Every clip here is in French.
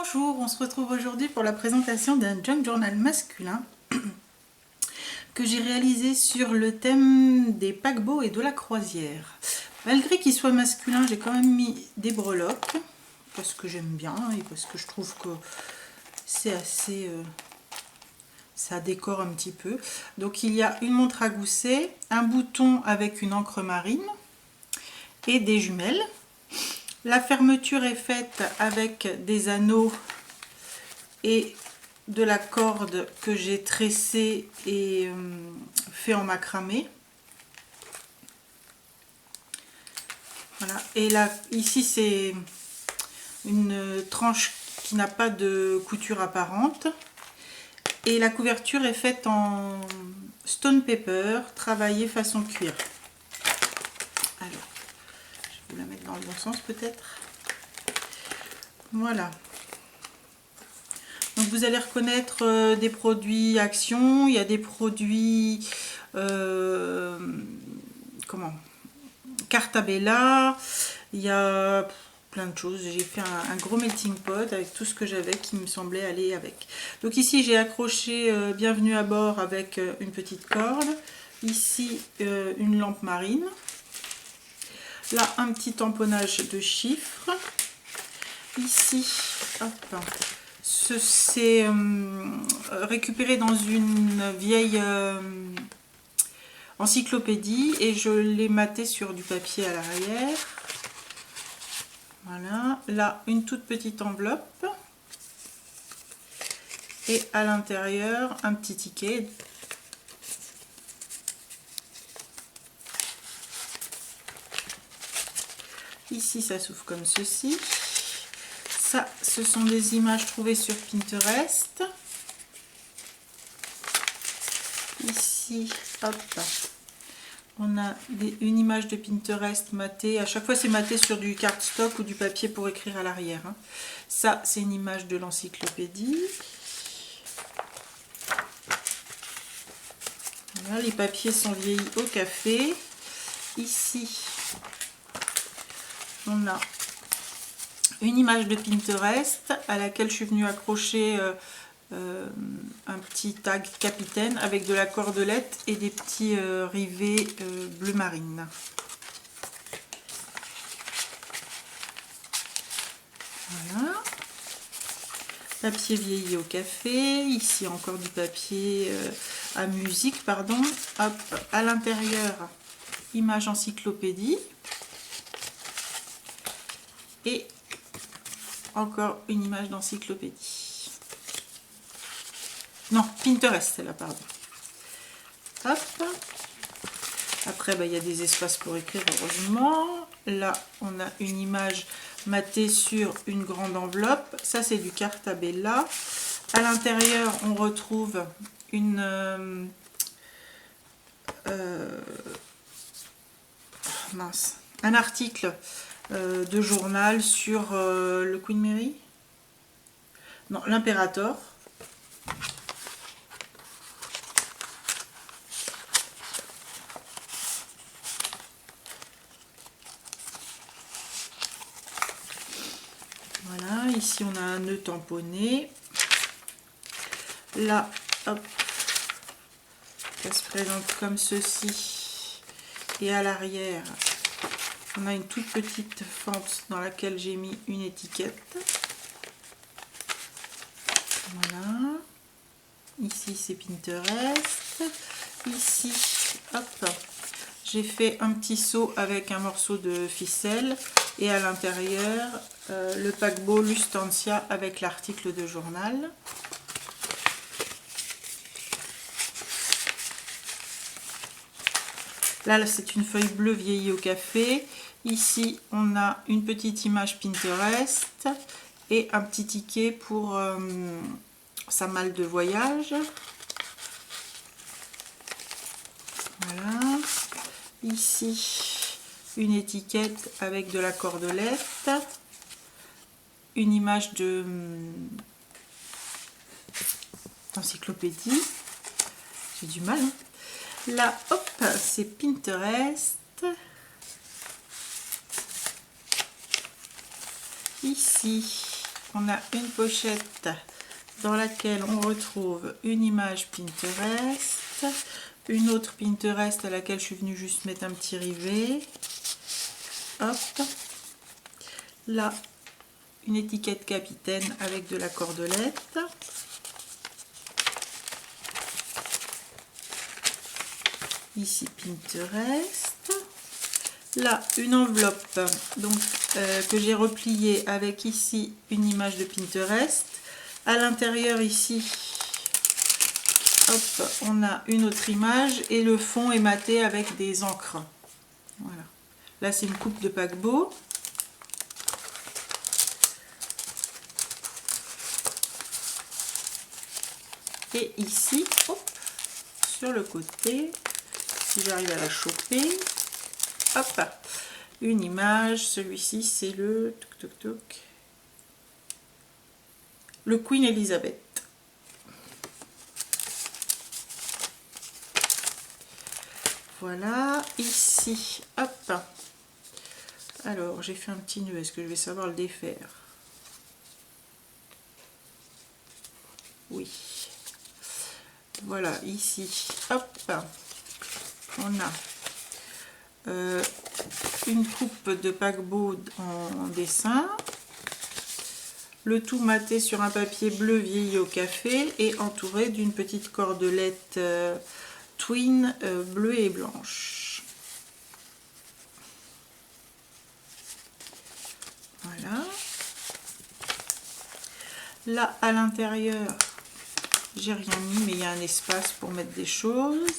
Bonjour, on se retrouve aujourd'hui pour la présentation d'un junk journal masculin que j'ai réalisé sur le thème des paquebots et de la croisière. Malgré qu'il soit masculin, j'ai quand même mis des breloques parce que j'aime bien et parce que je trouve que c'est assez... ça décore un petit peu. Donc il y a une montre à gousset, un bouton avec une encre marine et des jumelles. La fermeture est faite avec des anneaux et de la corde que j'ai tressée et fait en macramé. Voilà. Et là, ici, c'est une tranche qui n'a pas de couture apparente. Et la couverture est faite en stone paper, travaillée façon cuir. Alors, je vais vous la mettre dans le bon sens peut-être. Voilà. Donc vous allez reconnaître des produits Action, il y a des produits Cartabella, il y a plein de choses. J'ai fait un gros melting pot avec tout ce que j'avais qui me semblait aller avec. Donc ici j'ai accroché Bienvenue à bord avec une petite corde. Ici une lampe marine. Là un petit tamponnage de chiffres. Ici, hop, c'est récupéré dans une vieille encyclopédie et je l'ai maté sur du papier à l'arrière. Voilà, là une toute petite enveloppe et à l'intérieur un petit ticket. Ici ça s'ouvre comme ceci. Ça, ce sont des images trouvées sur Pinterest. Ici, hop, on a une image de Pinterest matée. À chaque fois, c'est maté sur du cardstock ou du papier pour écrire à l'arrière. Ça, c'est une image de l'encyclopédie. Voilà, les papiers sont vieillis au café. Ici, on a une image de Pinterest à laquelle je suis venue accrocher un petit tag capitaine avec de la cordelette et des petits rivets bleu marine. Voilà. Papier vieilli au café. Ici encore du papier à musique, pardon. Hop, à l'intérieur, image encyclopédie. Et encore une image d'encyclopédie. Non, Pinterest, c'est là, pardon. Hop. Après, il y a des espaces pour écrire, heureusement. Là, on a une image matée sur une grande enveloppe. Ça, c'est du Cartabella. À l'intérieur, on retrouve une... un article de journal sur le Queen Mary. Non, l'Imperator. Voilà, ici on a un nœud tamponné. Là, hop, ça se présente comme ceci. Et à l'arrière, on a une toute petite fente dans laquelle j'ai mis une étiquette. Voilà. Ici c'est Pinterest. Ici, hop, j'ai fait un petit seau avec un morceau de ficelle. Et à l'intérieur, le paquebot Lustantia avec l'article de journal. Là, c'est une feuille bleue vieillie au café. Ici, on a une petite image Pinterest et un petit ticket pour sa malle de voyage. Voilà. Ici, une étiquette avec de la cordelette. Une image de encyclopédie. J'ai du mal. Là, hop, c'est Pinterest. Ici, on a une pochette dans laquelle on retrouve une image Pinterest, une autre Pinterest à laquelle je suis venue juste mettre un petit rivet. Hop. Là, une étiquette capitaine avec de la cordelette. Ici Pinterest. Là, une enveloppe donc que j'ai repliée avec ici une image de Pinterest. À l'intérieur ici, hop, on a une autre image et le fond est maté avec des encres. Voilà. Là, c'est une coupe de paquebot. Et ici, hop, sur le côté, si j'arrive à la choper, hop, une image. Celui-ci, c'est le le Queen Elizabeth. Voilà, ici, hop. Alors, j'ai fait un petit nœud, est-ce que je vais savoir le défaire? Oui. Voilà, ici, hop, on a une coupe de paquebot en dessin, le tout maté sur un papier bleu vieilli au café et entouré d'une petite cordelette twin bleue et blanche. Voilà. Là, à l'intérieur, j'ai rien mis, mais il y a un espace pour mettre des choses.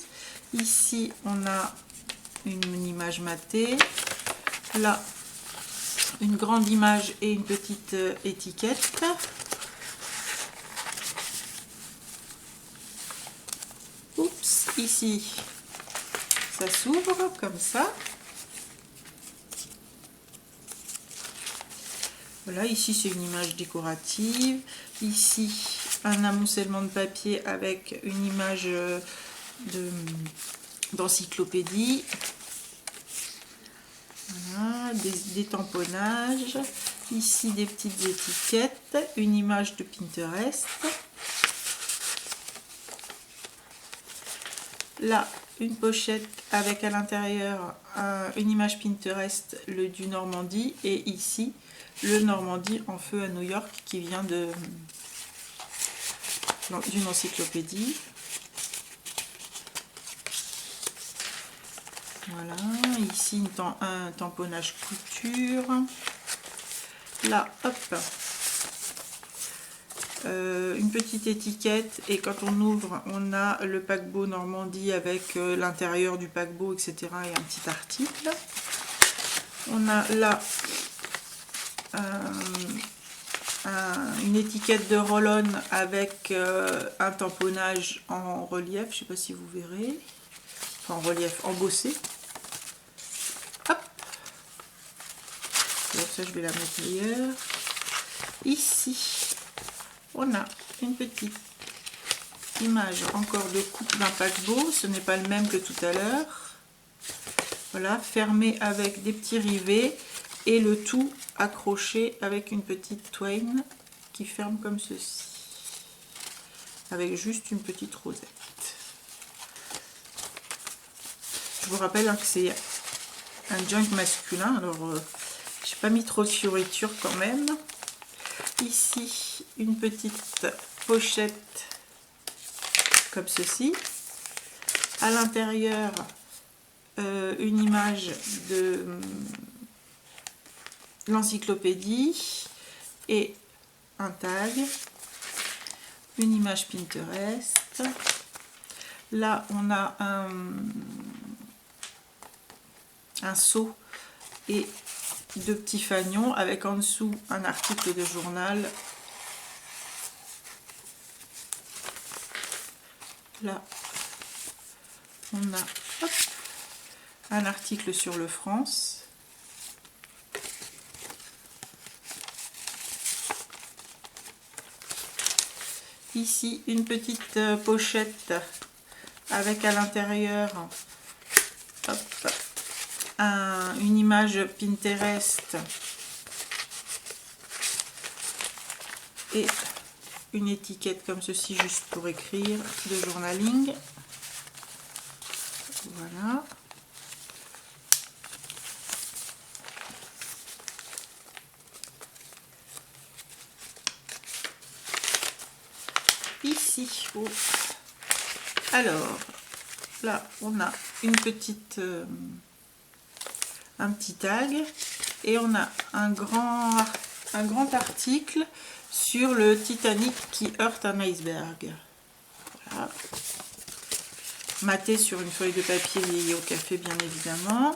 Ici, on a une image matée. Là, une grande image et une petite étiquette. Oups, ici, ça s'ouvre comme ça. Voilà, ici c'est une image décorative. Ici, un amoncellement de papier avec une image d'encyclopédie. Voilà, des tamponnages. Ici, des petites étiquettes. Une image de Pinterest. Là, une pochette avec à l'intérieur une image Pinterest, le du Normandie. Et ici, le Normandie en feu à New York qui vient d'une encyclopédie. Voilà, ici un tamponnage couture. Là, hop, une petite étiquette et quand on ouvre, on a le paquebot Normandie avec l'intérieur du paquebot, etc. et un petit article. On a là une étiquette de roll-on avec un tamponnage en relief, je sais pas si vous verrez, enfin, en relief embossé. Hop, alors ça je vais la mettre ailleurs. Ici on a une petite image encore de coupe d'un paquebot, ce n'est pas le même que tout à l'heure. Voilà, fermé avec des petits rivets et le tout accroché avec une petite twine qui ferme comme ceci, avec juste une petite rosette. Je vous rappelle que c'est un junk masculin, alors j'ai pas mis trop de fioritures quand même. Ici, une petite pochette comme ceci. À l'intérieur, une image de l'encyclopédie et un tag, une image Pinterest. Là, on a un seau et deux petits fanions avec en dessous un article de journal. Là, on a hop, un article sur le France. Ici, une petite pochette avec à l'intérieur une image Pinterest et une étiquette comme ceci juste pour écrire de journaling. Voilà. Ici, oh. Alors là on a une petite un petit tag et on a un grand article sur le Titanic qui heurte un iceberg. Voilà. Maté sur une feuille de papier vieillie au café, bien évidemment.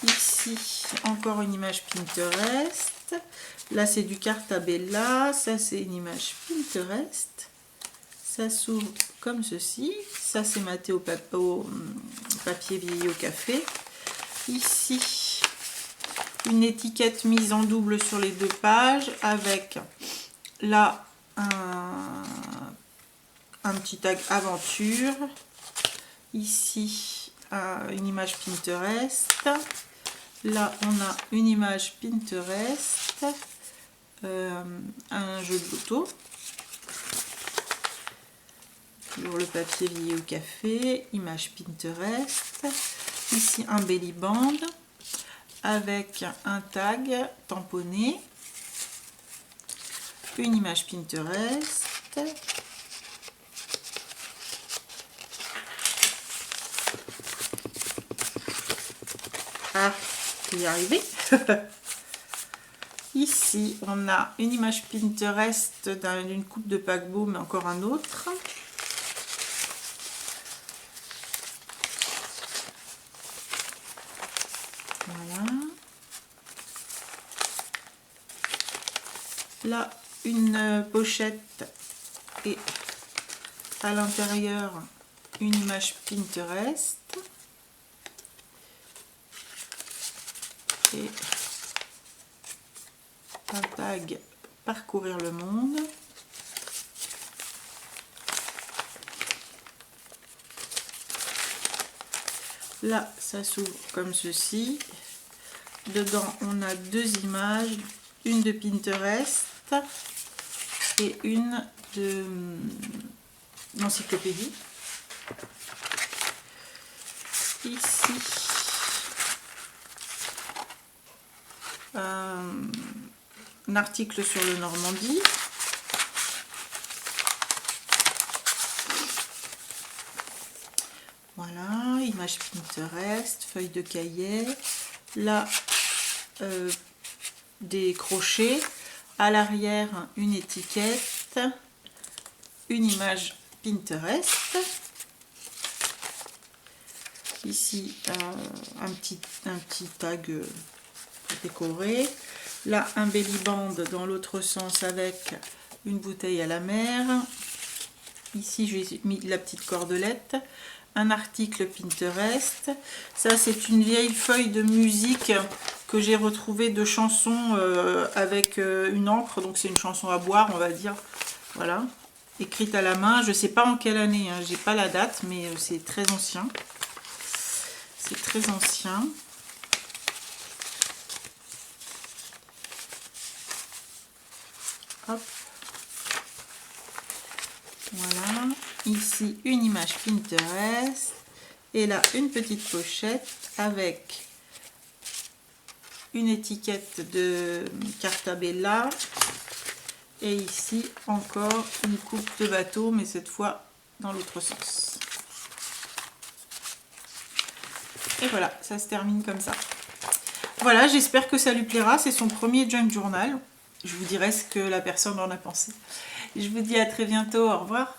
Ici encore une image Pinterest. Là c'est du Cartabella, ça c'est une image Pinterest. Ça s'ouvre comme ceci. Ça c'est maté au papier vieilli au café. Ici une étiquette mise en double sur les deux pages avec là un petit tag aventure. Ici une image Pinterest. Là on a une image Pinterest, un jeu de loto sur le papier vieilli au café, image Pinterest. Ici un belly band avec un tag tamponné, une image Pinterest, y arriver. Ici on a une image Pinterest d'une coupe de paquebot, mais encore un autre. Voilà. Là une pochette et à l'intérieur une image Pinterest. Et un tag parcourir le monde. Là ça s'ouvre comme ceci. Dedans on a deux images, une de Pinterest et une de l'encyclopédie. Ici un article sur le Normandie. Voilà, image Pinterest, feuille de cahier. Là, des crochets. À l'arrière, une étiquette, une image Pinterest. Ici, un petit tag décoré. Là un belly band dans l'autre sens avec une bouteille à la mer. Ici j'ai mis la petite cordelette, un article Pinterest. Ça c'est une vieille feuille de musique que j'ai retrouvée de chansons avec une encre, donc c'est une chanson à boire on va dire, voilà, écrite à la main. Je sais pas en quelle année, hein, j'ai pas la date, mais c'est très ancien, c'est très ancien. Hop. Voilà, ici une image Pinterest et là une petite pochette avec une étiquette de Cartabella et ici encore une coupe de bateau, mais cette fois dans l'autre sens. Et voilà, ça se termine comme ça. Voilà, j'espère que ça lui plaira, c'est son premier junk journal. Je vous dirai ce que la personne en a pensé. Je vous dis à très bientôt, au revoir.